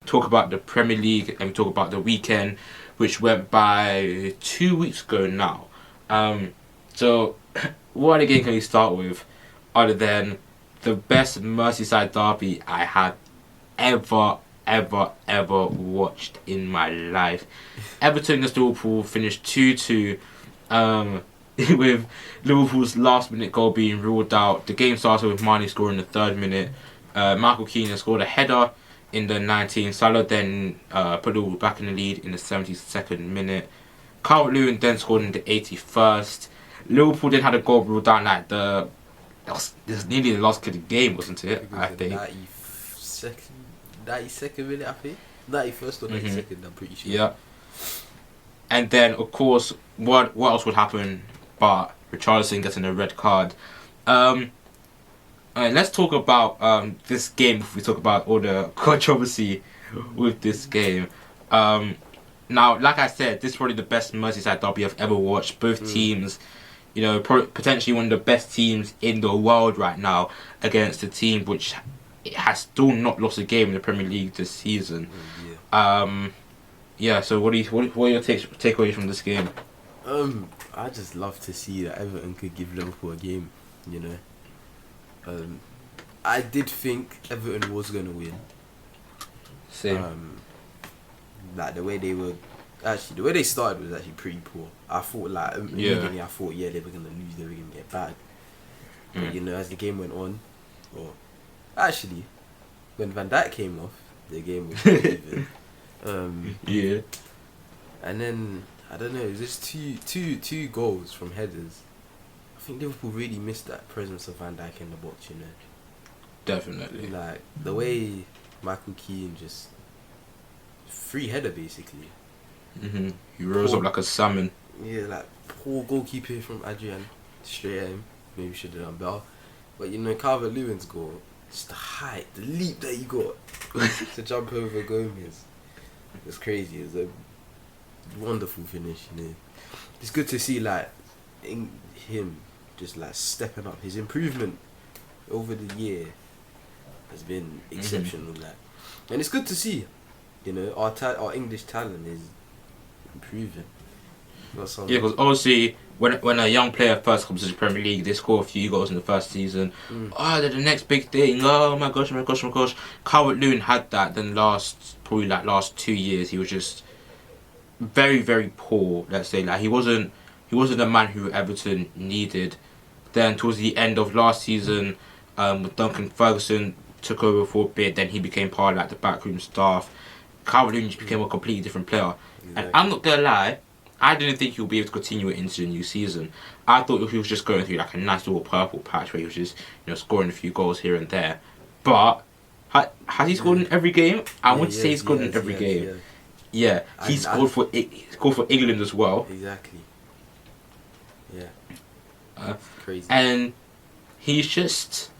talk about the Premier League and we talk about the weekend, which went by 2 weeks ago now. So, what again can we start with, other than the best Merseyside derby I have ever watched in my life? Everton against Liverpool finished 2-2, with Liverpool's last minute goal being ruled out. The game started with Mane scoring in the 3rd minute. Michael Keane scored a header in the 19th. Salah then put Liverpool back in the lead in the 72nd minute. Calvert-Lewin then scored in the 81st. Liverpool then had a goal ruled out like this was nearly the last kick of the game, wasn't it? I think 92nd minute, I think. 91st or 92nd, I'm pretty sure. Yeah. And then, of course, what else would happen but Richarlison getting a red card? Let's talk about this game before we talk about all the controversy with this game. Now, like I said, this is probably the best Merseyside derby I've ever watched. Both teams, you know, potentially one of the best teams in the world right now against a team which has still not lost a game in the Premier League this season. Yeah. So what are your takeaways from this game? I just love to see that Everton could give Liverpool a game. You know, I did think Everton was gonna win. Same. Like the way they started was actually pretty poor. I thought immediately I thought they were gonna lose, they were gonna get back. But you know, as the game went on, or actually when Van Dijk came off, the game was even. Yeah. And then I don't know, it was just two goals from headers. I think Liverpool really missed that presence of Van Dijk in the box, you know. Definitely. Like the way Michael Keane just free header basically. He rose up like a salmon. Yeah, like poor goalkeeper from Adrian, straight at him. Maybe should have done better. But you know, Calvert-Lewin's goal, just the height, the leap that he got to jump over Gomez. It's crazy. It's a wonderful finish, you know. It's good to see like him just like stepping up. His improvement over the year has been exceptional, like, and it's good to see. You know, our English talent is improving. Yeah, because obviously when a young player first comes to the Premier League, they score a few goals in the first season. Oh, they're the next big thing. Oh my gosh. Calvert-Lewin had that. Then last 2 years, he was just very, very poor. Let's say, like he wasn't the man who Everton needed. Then towards the end of last season, with Duncan Ferguson took over for a bit. Then he became part of like the backroom staff. Calvert-Lewin became a completely different player. Exactly. And I'm not gonna lie, I didn't think he would be able to continue it into the new season. I thought he was just going through like a nice little purple patch where he was just, you know, scoring a few goals here and there. But has he scored in every game? I wouldn't say he's scored in every game. Yeah, he scored for England as well. Exactly. Yeah. Crazy. And he's just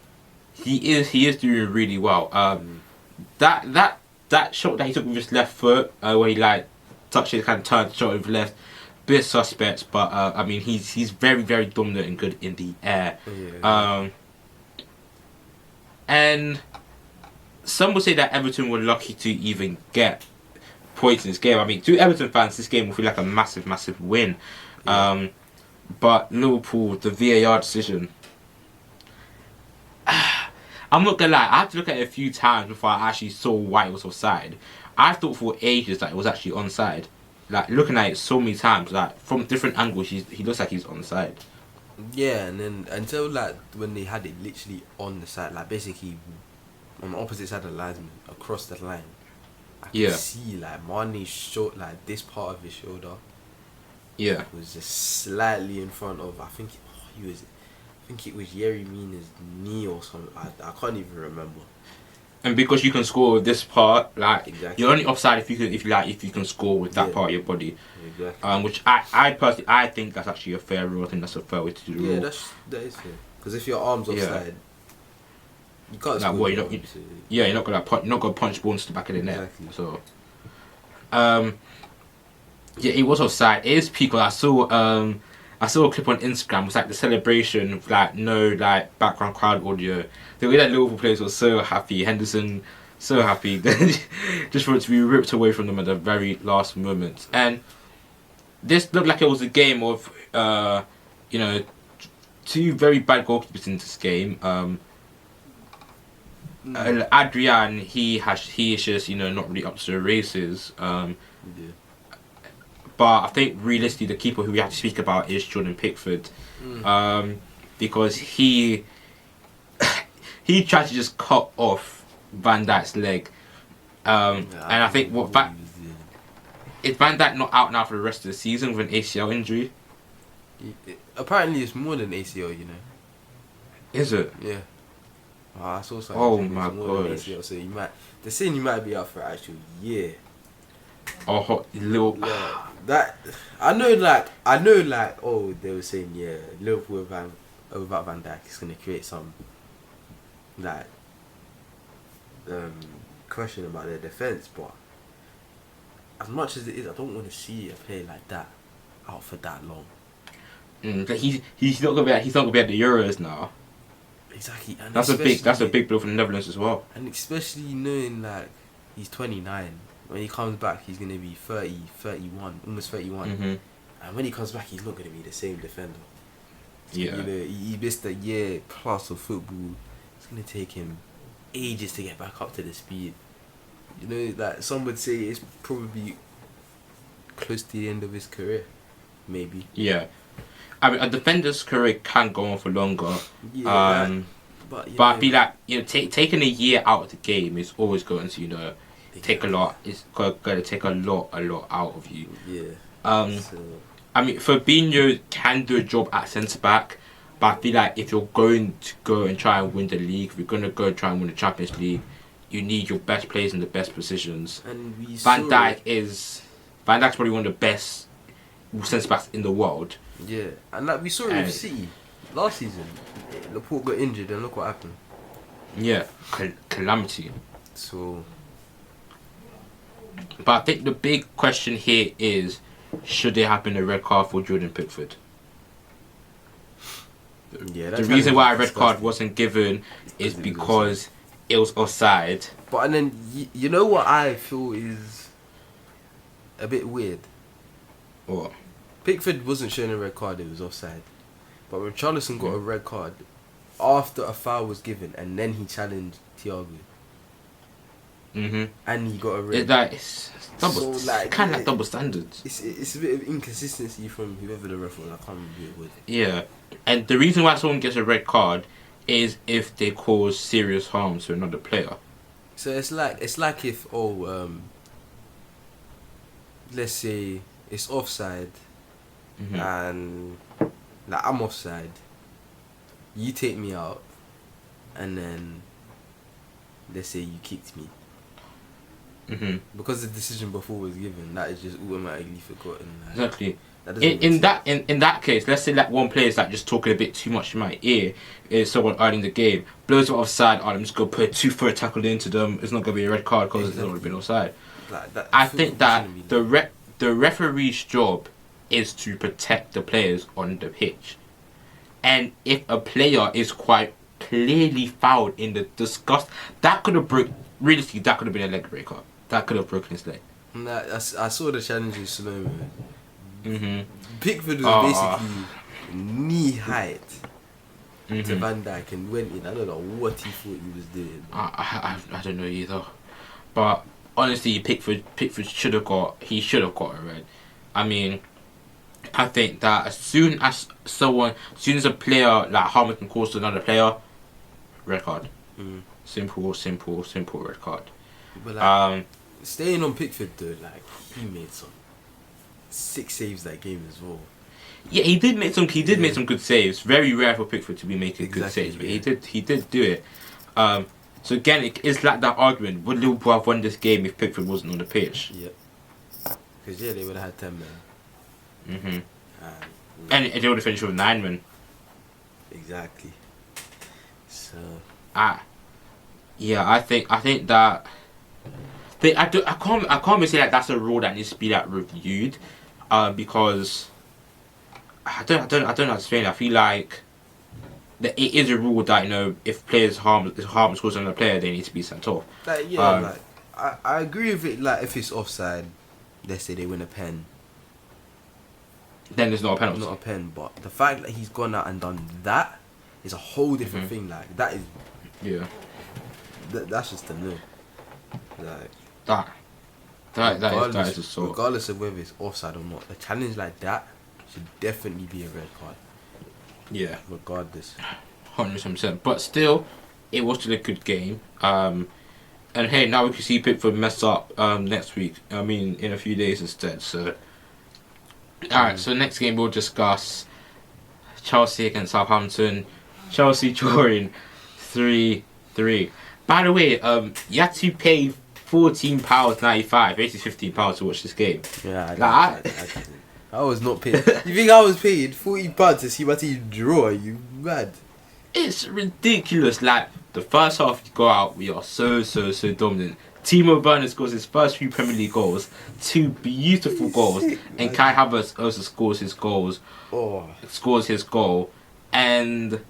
he is doing really well. That shot that he took with his left foot, where he like touched it, kind of turned, shot with left, bit suspect, but I mean he's very, very dominant and good in the air. And some would say that Everton were lucky to even get points in this game. I mean, to Everton fans, this game will feel like a massive, massive win. But Liverpool, the VAR decision, I'm not gonna lie, I had to look at it a few times before I actually saw why it was offside. I thought for ages that it was actually onside. Like, looking at it so many times, like, from different angles, he looks like he's onside. Yeah, and then until, like, when they had it literally on the side, like, basically on the opposite side of the linesman, across the line, I could see, like, Mane's short, like, this part of his shoulder was just slightly in front of, I think it was Yerry Mina's knee or something. I can't even remember. And because you can score with this part, like, exactly. You're only offside if you can score with that part of your body. Exactly. Which I personally think that's actually a fair rule. I think that's a fair way to do the rule. Yeah, that is fair. Because if your arm's offside, you can't score. What, you're not gonna punch balls to the back of the net. Exactly. So, yeah, he was offside. It is peak. I saw a clip on Instagram. It was like the celebration with like no like background crowd audio. The way that Liverpool players were so happy. Henderson So happy. Just for it to be ripped away from them at the very last moment. And this looked like it was a game of, two very bad goalkeepers in this game. Adrian, he is just not really up to the races. But I think realistically, the keeper who we have to speak about is Jordan Pickford, because he tried to just cut off Van Dijk's leg, and I think is Van Dijk not out now for the rest of the season with an ACL injury? Apparently, it's more than ACL. Is it? Yeah. I saw something. Oh my god! So they're saying you might be out for an actual year. Oh, little. Yeah, that I know. Oh, they were saying Liverpool without Van Dijk is gonna create some question about their defense. But as much as it is, I don't want to see a player like that out for that long. He's not gonna be at the Euros now. Exactly, and that's a big blow for the Netherlands as well. And especially knowing he's 29. When he comes back, he's gonna be 30, 31, almost 31. And when he comes back, he's not gonna be the same defender. So, he missed a year plus of football. It's gonna take him ages to get back up to the speed. Some would say it's probably close to the end of his career, maybe. Yeah. I mean, a defender's career can go on for longer. Yeah, but I feel like taking a year out of the game is always going to take a lot. It's going to take a lot out of you. Yeah. I mean, Fabinho can do a job at centre back, but I feel like if you're going to go and try and win the league, if you're going to go and try and win the Champions League, you need your best players in the best positions. And Van Dijk's probably one of the best centre backs in the world. Yeah, and we saw it with City last season. Laporte got injured, and look what happened. Yeah, calamity. So, but I think the big question here is, should there have been a red card for Jordan Pickford? Yeah, the reason why a red card wasn't given is because it was offside. But and then you know what I feel is a bit weird. What? Pickford wasn't shown a red card, it was offside. But when Richarlison got a red card after a foul was given, and then he challenged Thiago. And he got a red. It's double, kind of like double standards. It's a bit of inconsistency from whoever the ref was. I can't remember who it was. Yeah, and the reason why someone gets a red card is if they cause serious harm to another player. So it's like if let's say it's offside. And I'm offside, you take me out, and then let's say you kicked me. Because the decision before was given, that is just automatically forgotten. Exactly. In that case, let's say one player is just talking a bit too much in my ear, is someone earning the game, blows it offside, I'm just gonna put a 2-foot tackle into them. It's not gonna be a red card because it's already been offside. I think that the referee's job is to protect the players on the pitch. And if a player is quite clearly fouled in the disgust, that could have been a leg breaker. That could have broken his leg. I saw the challenge in slow mo. Pickford was basically knee height to Van Dijk and went in. I don't know what he thought he was doing. I don't know either. But honestly, Pickford should have got a red. I mean, I think that as soon as a player like Hamilton calls to another player, red card. Simple red card. But staying on Pickford though, he made some 6 saves that game as well. Yeah, he did make some good saves. Very rare for Pickford to be making good saves, but he did do it. So again, it's like that argument: would Liverpool have won this game if Pickford wasn't on the pitch? Yep. Because they would have had 10 men. And they would have finished with 9 men. Exactly. So. Yeah, I think that. I can't say that that's a rule that needs to be reviewed, because I don't know how to explain it. I feel like it is a rule that if players harm scores on a player, they need to be sent off. I agree with it. Like if it's offside, let's say they win a pen. Then there's not a penalty. Not a pen, but the fact that he's gone out and done that is a whole different thing. Like that is. Yeah. That's just a no. Like that is a sort. Regardless of whether it's offside or not, a challenge like that should definitely be a red card. Yeah. Regardless. 100%. But still, it was still a good game. And hey, now we can see Pickford mess up next week. I mean, in a few days instead. So, alright. So next game we'll discuss Chelsea against Southampton. Chelsea drawing 3-3. By the way, you had to pay £14.95, basically £15 to watch this game. Yeah, I was not paid. You think I was paid £40 to see my team draw? Are you mad? It's ridiculous. Like the first half, you go out, we are so dominant. Timo Werner scores his first 3 Premier League goals, 2 beautiful goals, and Kai Havertz also scores his goals. Scores his goal, and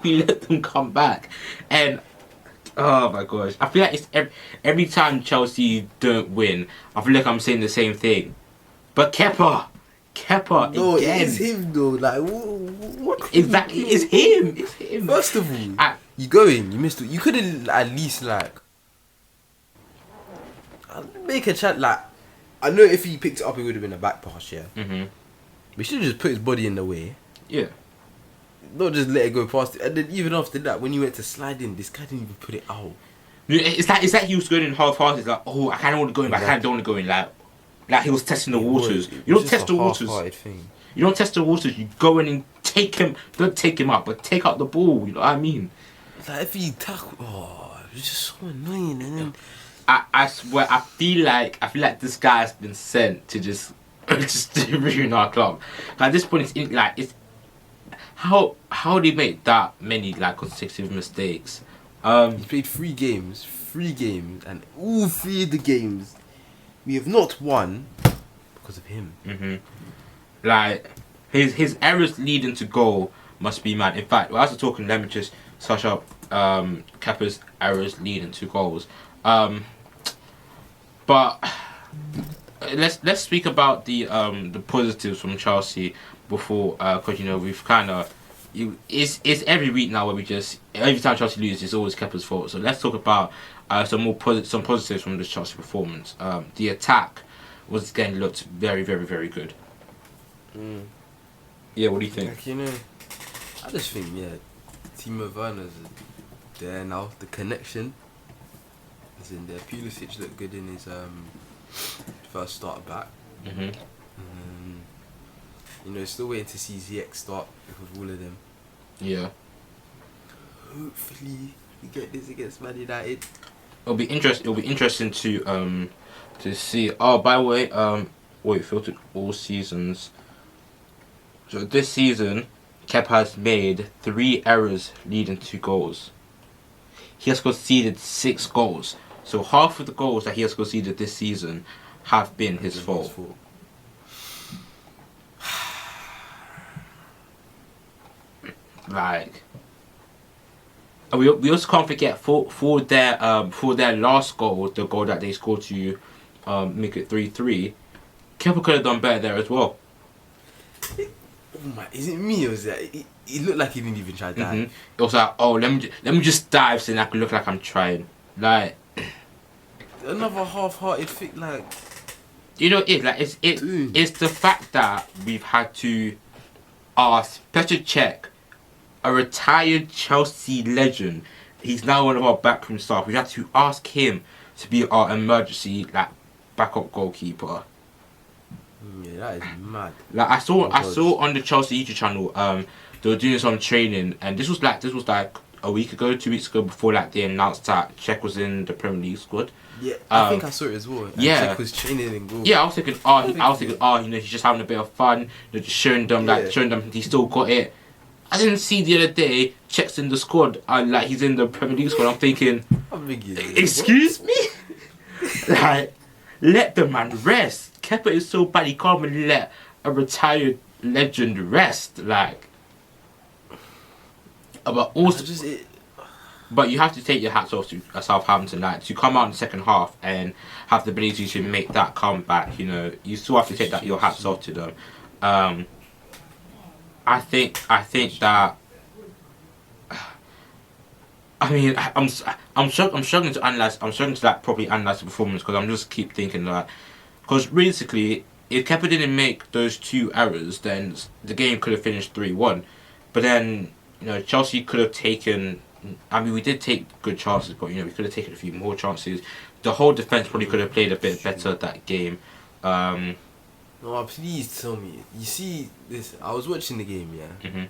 we let them come back. And oh my gosh, I feel like it's every time Chelsea don't win, I feel like I'm saying the same thing. But Kepa no, again. it's him though. Like what? Exactly, it's him. It's him. First of all, you go in, you missed it. You couldn't at least make a chat. Like I know if he picked it up, it would have been a back pass. Yeah. We should have just put his body in the way. Yeah. Not just let it go past it. And then even after that, when he went to slide in, this guy didn't even put it out. It's like he was going in half-hearted. Like, oh, I kind of want to go in, but I kind of don't want to go in. Like he was testing the waters. You don't test the waters. You don't test the waters. You go in and take him. Don't take him out, but take out the ball. You know what I mean? Like if he tackle, it's just so annoying. And then I swear, I feel like this guy has been sent to just ruin our club. At this point, it's how do you make that many consecutive mistakes? He's played 3 games, and all 3 of the games we have not won because of him. Like his errors leading to goal must be mad. In fact, while I was talking, let me just search up Kepa's errors leading to goals. But let's speak about the positives from Chelsea before, because we've kind of it's every week now where every time Chelsea loses, it's always Kepa's fault. So let's talk about some positives from this Chelsea performance. The attack was again looked very, very, very good. Yeah, what do you think? I just think Timo Werner's there now. The connection is in there. Pulisic looked good in his first start back. Still waiting to see ZX start with all of them. Yeah. Hopefully we get this against Man United. It'll be interesting to see. Oh, by the way, filtered all seasons. So this season, Kepa has made 3 errors leading to goals. He has conceded 6 goals. So half of the goals that he has conceded this season have been his fault. Like, we also can't forget for their last goal, the goal that they scored to make it 3-3. Kepa could have done better there as well. Is it me or is that? It looked like he didn't even try that. It was like, let me just dive so that I can look like I'm trying. Like another half-hearted thing. Like it's the fact that we've had to ask Petr Cech, a retired Chelsea legend. He's now one of our backroom staff. We had to ask him to be our emergency backup goalkeeper. Yeah, that is mad. Like I saw on the Chelsea YouTube channel, they were doing some training, and this was like a week ago, 2 weeks ago, before they announced that Cech was in the Premier League squad. Yeah, I think I saw it as well. Yeah, Cech was training in goal. Yeah, I was thinking, he's just having a bit of fun, just showing them he still got it. I didn't see the other day Cech's in the squad, he's in the Premier League squad. I'm thinking, excuse me, let the man rest. Kepa is so bad, he can't even let a retired legend rest. But also, just it. but you have to take your hats off to Southampton, like to come out in the second half and have the ability to make that comeback. You know, you still have to take that your hats off to them. I think that. I mean, I'm struggling to analyze. I'm struggling to like properly analyze the performance because I'm just keep thinking that because realistically, if Kepa didn't make those 2 errors, then the game could have finished 3-1. But then Chelsea could have taken. I mean, we did take good chances, but we could have taken a few more chances. The whole defense probably could have played a bit better that game. No, please tell me. You see this? I was watching the game, yeah. Mm-hmm.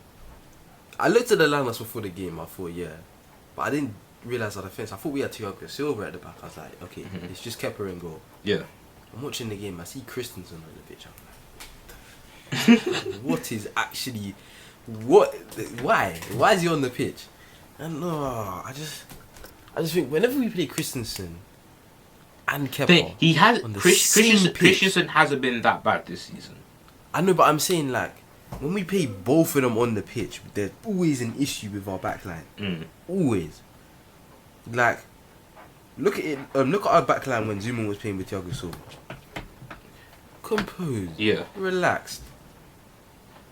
I looked at the lineups before the game. I thought, yeah, but I didn't realize our defense. I thought we had Thiago Silva at the back. I was like, okay, it's just Kepa in goal. Yeah. I'm watching the game. I see Christensen on the pitch. I'm like, what is actually what? Why? Why is he on the pitch? And no, I just think whenever we play Christensen and Kepa, he has on the same pitch, Christensen hasn't been that bad this season. I know, but I'm saying like when we play both of them on the pitch, there's always an issue with our backline. Always. Like, look at it. Look at our backline when Zuma was playing with Thiago Silva. Composed. Yeah. Relaxed.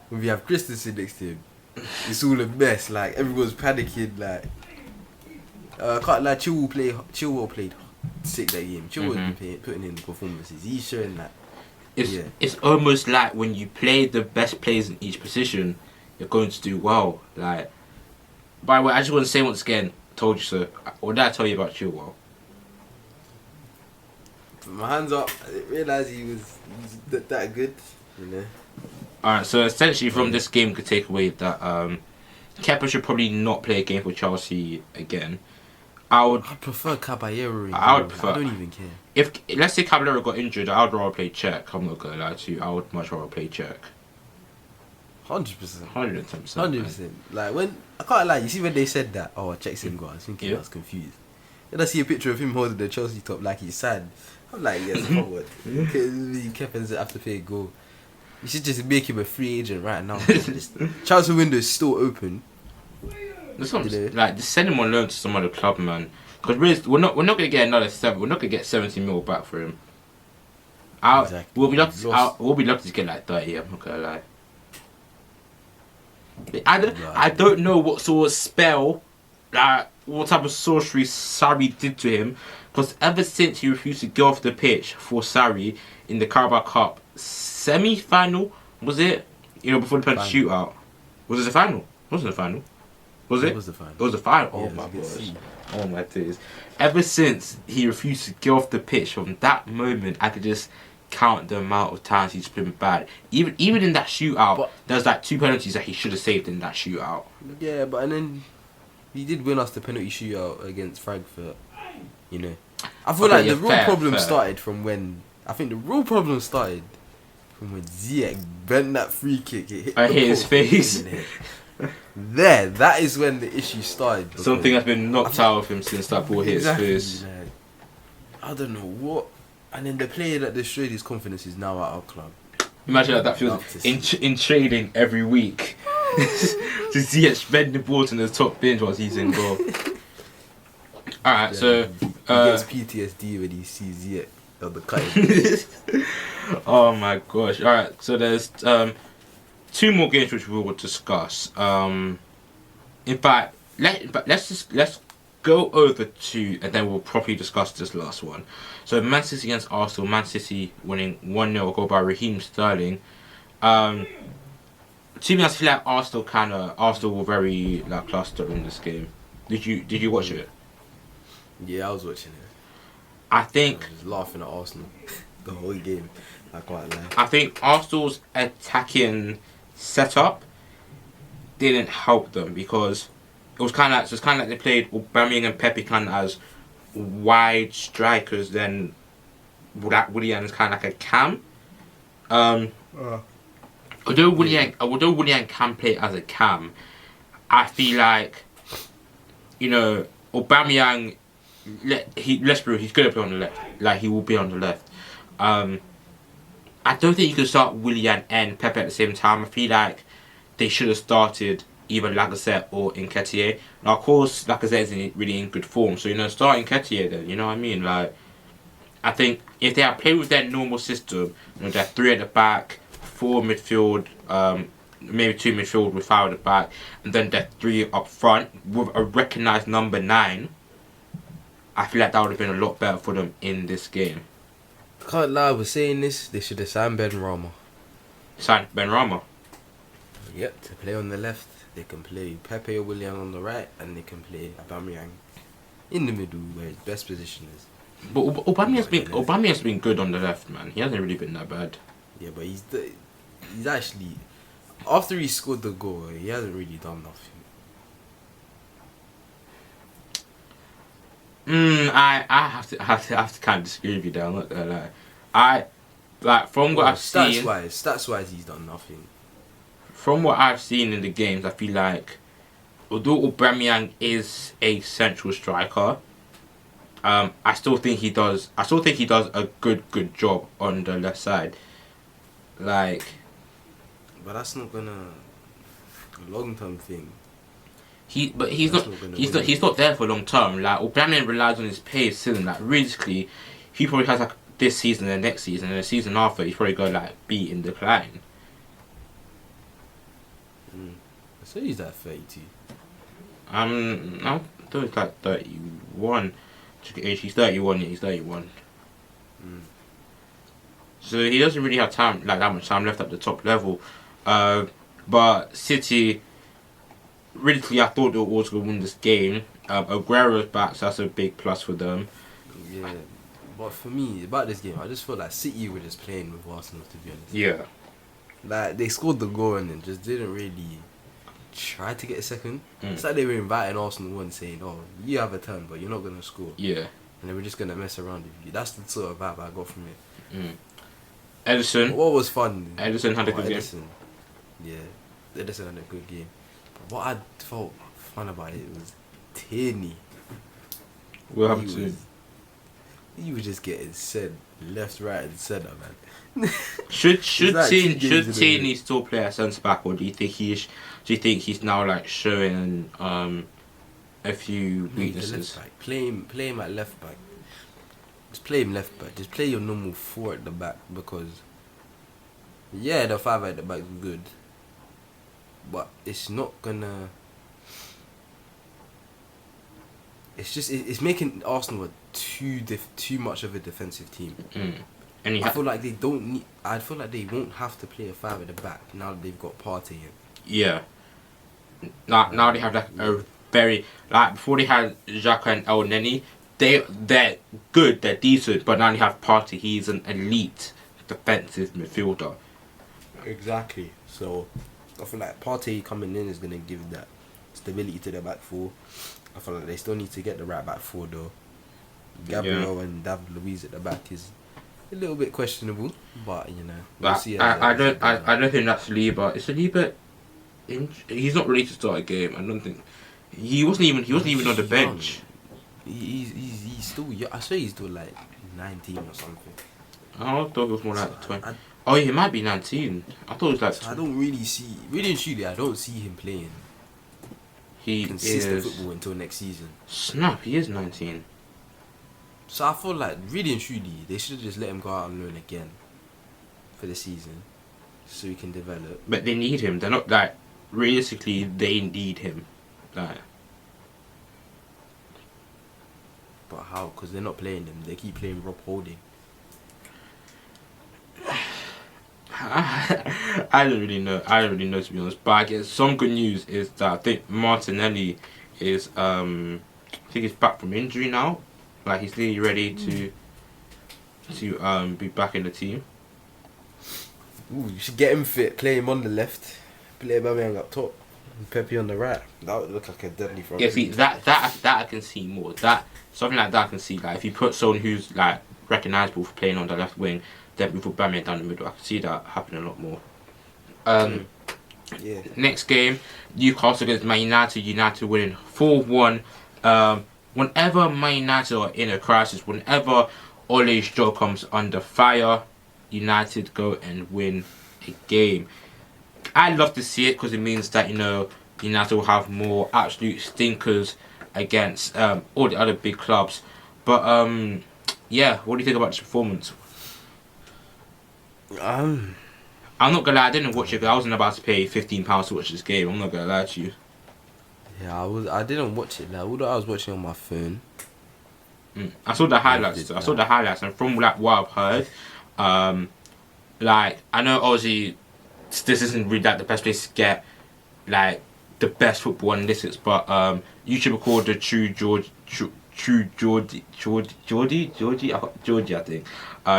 When we have Christensen next to him, it's all a mess. Like everyone's panicking. Like, can't lie. Chilwell played sick that game. Chilwell's been putting in the performances. He's showing that. It's almost like when you play the best players in each position, you're going to do well. Like, by the way, I just want to say once again, told you so. What did I tell you about Chilwell? Put my hands up. I didn't realise he was that good. Alright, so essentially from this game, we could take away that Kepa should probably not play a game for Chelsea again. I'd prefer Caballero. I don't even care. If let's say Caballero got injured, I'd rather play Czech. I'm not gonna lie to you. I would much rather play Czech. 100%. 110%. 100%. Like when I can't lie, you see when they said that, Czech's in goal, I was thinking I was confused. Then I see a picture of him holding the Chelsea top like he's sad. I'm like, yes, forward. Kepa's have to pay a goal. You should just make him a free agent right now. Transfer window is still open. Like, just send him on loan to some other club, man. Because we're not gonna get another 7. We're not gonna get 70 mil back for him. Exactly. We'll be lucky to get like 30. I'm not gonna lie. I don't know what sort of spell, like what type of sorcery Sarri did to him. Because ever since he refused to go off the pitch for Sarri in the Carabao Cup semi-final, was it? Before the penalty shootout. Was it the final? Wasn't the final? Was it? It was the final. It was the final. Oh yeah, my gosh. Oh my days. Ever since he refused to get off the pitch, from that moment I could just count the amount of times he's been bad. Even in that shootout, there's like 2 penalties that he should have saved in that shootout. Yeah, but and then he did win us the penalty shootout against Frankfurt. I feel like the real problem started from when. I think the real problem started from when Ziyech bent that free kick. It hit his face. That is when the issue started. Something has been knocked out of him since that ball hit his face. Like, I don't know what. And then the player that destroyed his confidence is now at our club. Imagine how that feels in trading every week. To Ziyech bend the ball to the top bench while he's in goal. Alright, so he gets PTSD when he sees Ziyech on the cutting. Oh my gosh! Alright, so there's 2 more games which we will discuss. In fact, let's go over 2 and then we'll properly discuss this last one. So Man City against Arsenal. Man City winning 1-0, goal by Raheem Sterling. To me, I feel like Arsenal were very lackluster in this game. Did you watch it? Yeah, I was watching it. I think I was laughing at Arsenal the whole game. I quite like. I think Arsenal's attacking setup didn't help them because it was kind of like they played Aubameyang and Pepe kind of as wide strikers. Then Willian is kind of like a cam. Although Willian can play as a cam, I feel like Aubameyang. Let's be real, he's gonna play on the left. Like, he will be on the left. I don't think you can start Willian and Pepe at the same time. I feel like they should have started either Lacazette or Nketiah. Now, of course, Lacazette isn't really in good form, so start Nketiah then. You know what I mean? Like, I think if they had played with their normal system, their 3 at the back, 4 midfield, maybe 2 midfield with 5 at the back, and then their 3 up front with a recognised number 9, I feel like that would have been a lot better for them in this game. Can't lie, we're saying this, they should have signed Ben Rama. Signed Ben Rama? Yep, to play on the left, they can play Pepe or Willian on the right, and they can play Aubameyang in the middle where his best position is. But Aubameyang's been good on the left, man. He hasn't really been that bad. Yeah, but he's actually, after he scored the goal, he hasn't really done nothing. I have to kind of disagree with you there. I'm not gonna lie. From what I've seen, stats wise, he's done nothing. From what I've seen in the games, I feel like although Aubameyang is a central striker, I still think he does a good job on the left side. Like, but that's not gonna a long term thing. He's not there for long term. Like, Aubameyang relies on his pace, isn't like realistically, he probably has like this season and next season and the season after he's probably gonna like be in decline. So he's at 32. I thought he's like 31. He's 31. Yeah, he's 31. So he doesn't really have that much time left at the top level. But City, really, I thought they were also going to win this game. Aguero's back, so that's a big plus for them. Yeah, but for me, about this game, I just feel like City were just playing with Arsenal, to be honest. Yeah. Like, they scored the goal and then just didn't really try to get a second. It's like they were inviting Arsenal on, saying, oh, you have a turn, but you're not going to score. Yeah. And they were just going to mess around with you. That's the sort of vibe I got from it. Edison. What was fun? Edison had a good game. Yeah, Edison had a good game. But what I felt fun about it was Tierney. We'll have to. He was just getting sent left, right, and centre, man. Should Tierney still play at centre back, or do you think he's now like showing a few weaknesses? Play him at left back. Just play him left back. Just play your normal 4 at the back, because the 5 at the back is good, but it's not gonna. It's making Arsenal too much of a defensive team. And I feel like they don't need. I feel like they won't have to play a 5 at the back now that they've got Partey in. Yeah. Now they have like a very before they had Xhaka and El Neni. They're good, they're decent, but now you have Partey. He's an elite defensive midfielder. Exactly. So I feel like Partey coming in is gonna give that stability to the back 4. I feel like they still need to get the right back 4 though. Gabriel and David Luiz at the back is a little bit questionable, but we'll see. I don't think that's Liba. It's a Liba. He's not ready to start a game. I don't think he wasn't even on the bench. He's still young. I swear he's still like 19 or something. I thought it was more like 20. He might be 19. I thought it was like. So I don't really and truly, I don't see him playing. Consistent football until next season. Snap, he is 19. So I feel like really and truly, they should have just let him go out on loan again for the season, so he can develop. But they need him. They're not like realistically. They need him. Like. But how? Because they're not playing him. They keep playing Rob Holding. I don't really know. To be honest. But I guess some good news is that I think Martinelli is I think he's back from injury now. Like he's nearly ready to be back in the team. Ooh, you should get him fit. Play him on the left. Play Aubameyang up top. And Pepe on the right. That would look like a deadly front. Yeah, see that I can see more. That something like that I can see. Like if you put someone who's like recognisable for playing on the left wing, then we put Aubameyang down the middle. I can see that happening a lot more. Next game, Newcastle against Man United. United winning 4-1. Whenever Man United are in a crisis, whenever Ole's job comes under fire, United go and win a game. I love to see it because it means that United will have more absolute stinkers against all the other big clubs. But yeah, what do you think about this performance? I'm not gonna lie, I didn't watch it because I wasn't about to pay £15 to watch this game. I'm not gonna lie to you. Yeah, I didn't watch it. Like, although I was watching on my phone. I saw the highlights. I saw the highlights, and from like what I've heard, like I know obviously this isn't really like the best place to get like the best football analytics, but YouTuber called the Georgie, I think.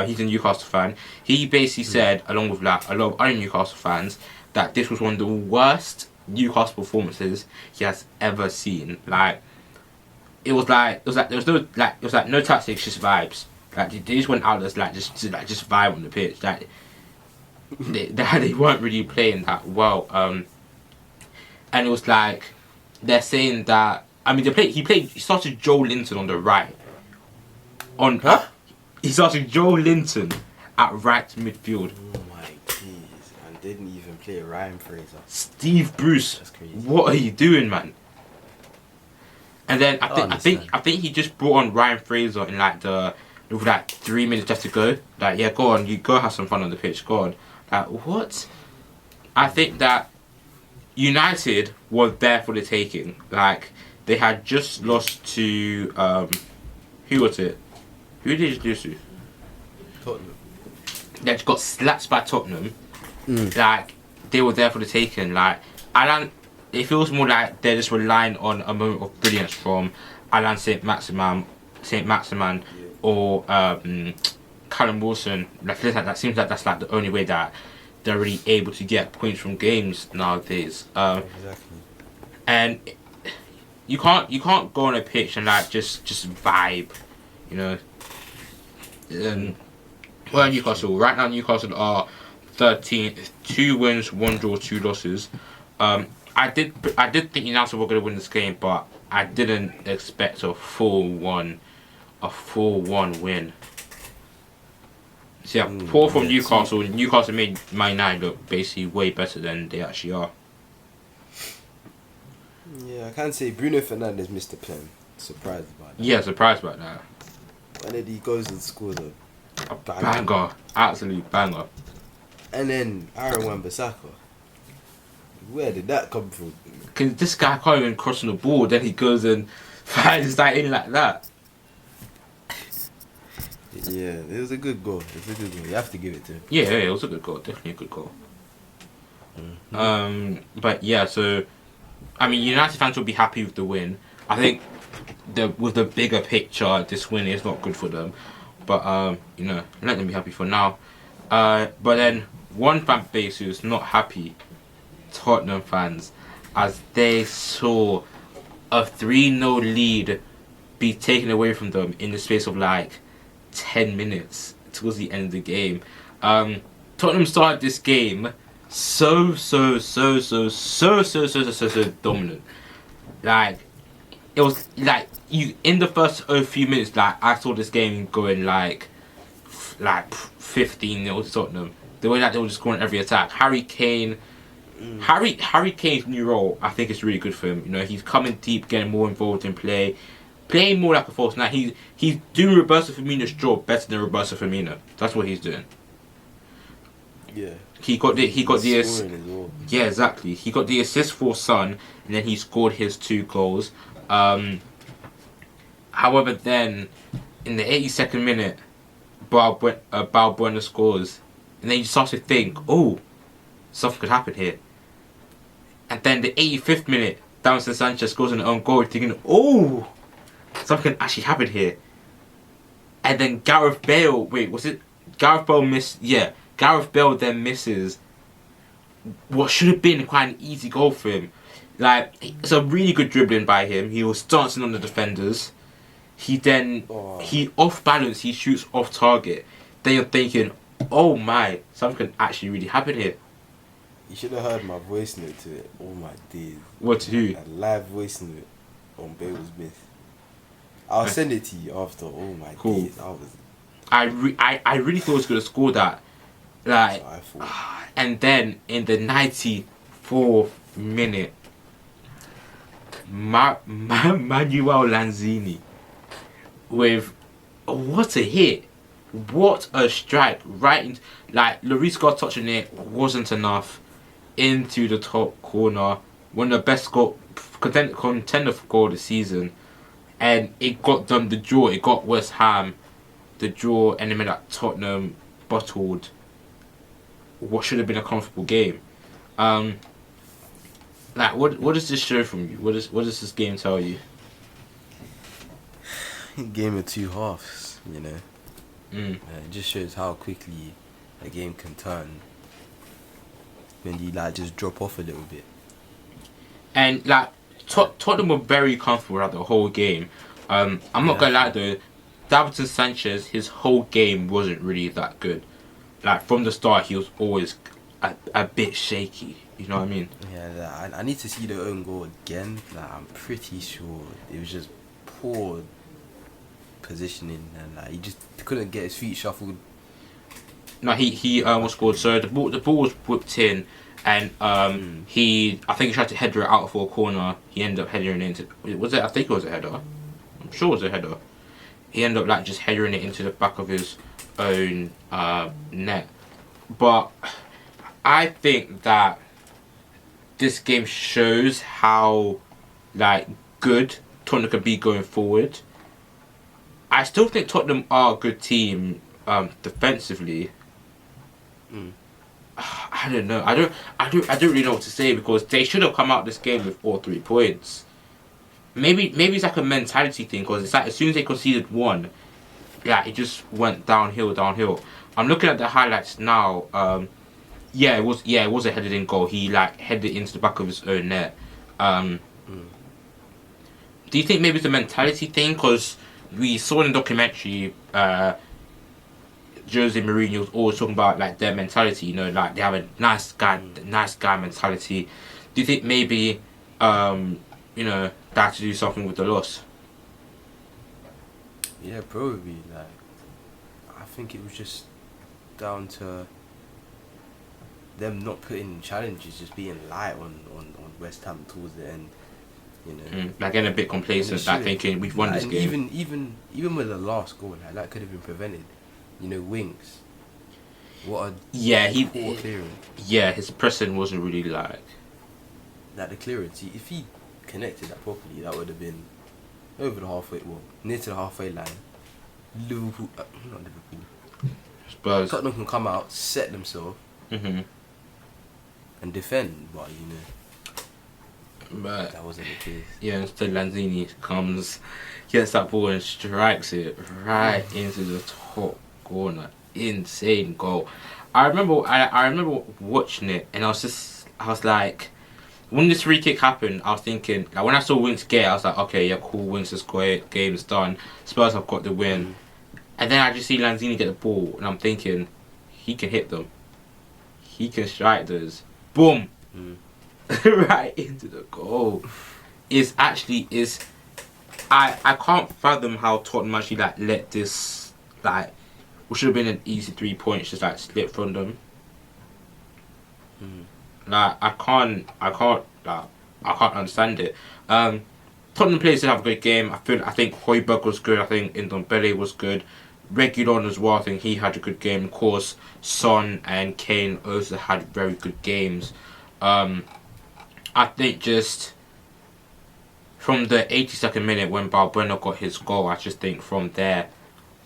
He's a Newcastle fan. He basically said, along with like a lot of other Newcastle fans, that this was one of the worst Newcastle performances he has ever seen. Like it was like no tactics, just vibes. Like they just went out as like just vibe on the pitch. Like they weren't really playing that well. And it was like they're saying that he started Joe Linton on the right. He started Joe Linton at right midfield. Oh my days! And didn't even play Ryan Fraser. Steve Bruce, that's crazy. What are you doing, man? And then I think he just brought on Ryan Fraser in like with like 3 minutes left to go. Like, yeah, go on, you go have some fun on the pitch. Go on. Like, what? I think that United were there for the taking. Like, they had just lost to who was it? Who did you lose to? Tottenham. They just got slapped by Tottenham. Like, they were there for the taking. Like, it feels more like they're just relying on a moment of brilliance from Alan St. Maximan, or Callum Wilson. That seems like that's like the only way that they're really able to get points from games nowadays. Exactly. And you can't go on a pitch and like just vibe, you know. Well, Newcastle right now. Newcastle are 13th, 2 wins, 1 draw, 2 losses. I did think United were going to win this game, but I didn't expect a 4-1 win. So yeah, poor from Newcastle. Newcastle made Man United look basically way better than they actually are. Yeah, I can't say Bruno Fernandes missed the pen. Surprised about that. Yeah, surprised about that. And then he goes and scores a banger, absolute banger. And then Aaron Wan-Bissaka. Where did that come from? Cause this guy can't even cross on the ball, then he goes and finds that in like that. Yeah, it was a good goal. You have to give it to him. Yeah, it was a good goal. Definitely a good goal. But yeah, so I mean, United fans will be happy with the win. I think with the bigger picture, this win is not good for them. But you know, let them be happy for now. But then one fan base who's not happy, Tottenham fans, as they saw a 3-0 lead be taken away from them in the space of like 10 minutes towards the end of the game. Tottenham started this game so dominant. Like, it was like you in the first few minutes. Like, I saw this game going like 15-0 to Tottenham. The way that they were just scoring every attack. Harry Kane's new role, I think, is really good for him. You know, he's coming deep, getting more involved in play, playing more like a false nine. He's doing Roberto Firmino's job better than Roberto Firmino. That's what he's doing. Yeah. He got the assist. Well. Yeah, exactly. He got the assist for Son, and then he scored his 2 goals. However, then in the 82nd minute, Balbuena scores, and then you start to think, oh, something could happen here. And then the 85th minute, Davinson Sanchez scores an own goal, thinking, oh, something can actually happen here. And then Gareth Bale missed? Yeah, Gareth Bale then misses what should have been quite an easy goal for him. Like, it's a really good dribbling by him. He was dancing on the defenders. He off balance, he shoots off target. Then you're thinking, oh my, something can actually really happen here. You should have heard my voice note to it. Oh my days. What to do? A live voice note on Bale's miss. I'll send it to you after. Oh my days. I really thought he was gonna score that. Like, and then in the 94th minute, Manuel Lanzini with what a hit, what a strike right into, like Lloris got touching it wasn't enough into the top corner. One of the best contender for goal of the season, and it got them the draw. It got West Ham the draw, and it meant that Tottenham bottled what should have been a comfortable game. Like what does this show from you? What does this game tell you? Game of two halves, you know. Mm. It just shows how quickly a game can turn when you like just drop off a little bit. And like Tottenham were very comfortable throughout the whole game. I'm not gonna lie though, Davinson Sanchez, his whole game wasn't really that good. Like from the start, he was always a bit shaky. You know what I mean? Yeah, I need to see the own goal again. Like I'm pretty sure it was just poor positioning, and like he just couldn't get his feet shuffled. No, he was scored. So the ball was whipped in, and I think he tried to header it out for a corner. He ended up headering it into. Was it? I think it was a header. I'm sure it was a header. He ended up like just headering it into the back of his own net. But I think that this game shows how like good Tottenham can be going forward. I still think Tottenham are a good team defensively. I don't know. I don't really know what to say, because they should have come out this game with all 3 points. Maybe it's like a mentality thing, because it's like as soon as they conceded one, yeah, it just went downhill. I'm looking at the highlights now. It was a headed in goal. He like headed into the back of his own net. Do you think maybe it's a mentality thing? Because we saw in the documentary, Jose Mourinho was always talking about like their mentality. You know, like they have a nice guy mentality. Do you think maybe you know, they had to do something with the loss? Yeah, probably. Like, I think it was just down to them not putting challenges, just being light on West Ham towards the end. You know, like getting a bit complacent, like thinking we've won this game. Even with the last goal, like that could have been prevented. You know, Wings. What a poor clearance. Yeah, his pressing wasn't really like the clearance. If he connected that properly, that would have been over the halfway, near to the halfway line. Liverpool, not Liverpool. Spurs. Tottenham can come out, set themselves, and defend, but you know. But that wasn't the case. Yeah, instead Lanzini comes, gets that ball and strikes it right into the top corner. Insane goal. I remember watching it, and I was like, when this free kick happened, I was thinking, like when I saw Winks get it, I was like, okay, yeah, cool, Winks has got it, game's done, Spurs have got the win. And then I just see Lanzini get the ball, and I'm thinking, he can hit them, he can strike those, boom. Right into the goal. I can't fathom how Tottenham actually like let this like what should have been an easy 3 points just like slip from them. Like I can't understand it. Tottenham players did have a good game. I think Højbjerg was good. I think Ndombele was good. Reguilon as well. I think he had a good game. Of course, Son and Kane also had very good games. I think just from the 82nd minute when Balbuena got his goal, I just think from there,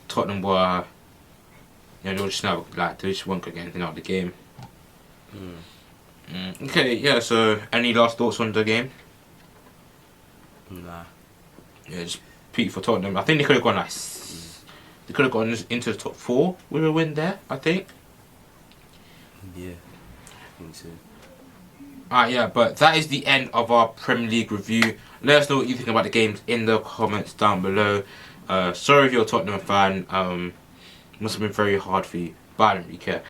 Tottenham were, you know, they just weren't going to get anything out of the game. Okay, yeah. So, any last thoughts on the game? Nah. Yeah, just peak for Tottenham. I think they could have gone they could have gone into the top 4 with a win there. I think. Yeah, I think so. Yeah, but that is the end of our Premier League review. Let us know what you think about the games in the comments down below. Sorry if you're a Tottenham fan. Must have been very hard for you, but I don't really care.